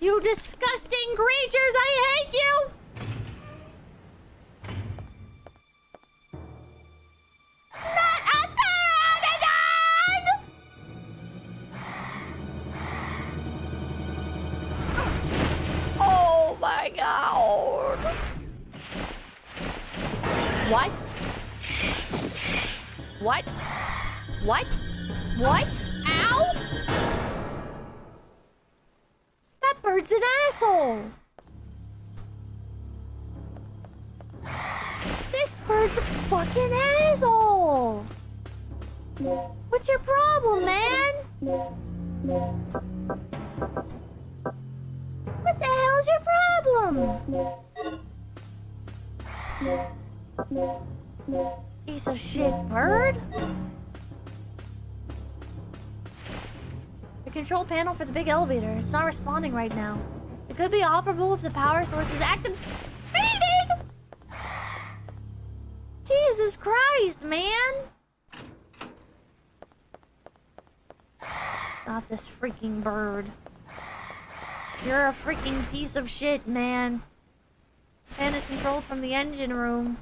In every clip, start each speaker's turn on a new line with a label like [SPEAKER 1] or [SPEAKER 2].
[SPEAKER 1] You disgusting creatures! I hate you! Not a pterodactyl! Oh my god! What? What? What? What? Ow! That bird's an asshole! This bird's a fucking asshole! What's your problem, man? What the hell's your problem? Piece of shit bird? The control panel for the big elevator. It's not responding right now. It could be operable if the power source is activated! Jesus Christ, man! Not this freaking bird. You're a freaking piece of shit, man. Fan is controlled from the engine room.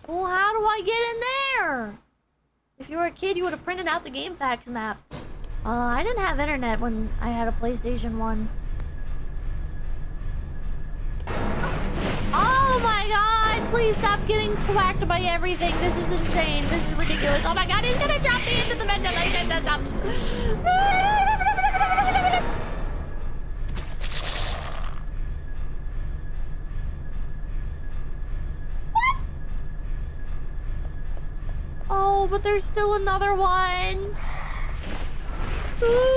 [SPEAKER 1] Well, how do I get in there? If you were a kid, you would have printed out the game facts map. I didn't have internet when I had a PlayStation 1. Oh my god! Please stop getting thwacked by everything. This is insane. This is ridiculous. Oh my god, he's gonna drop me into the ventilation system! Oh, but there's still another one. Ooh.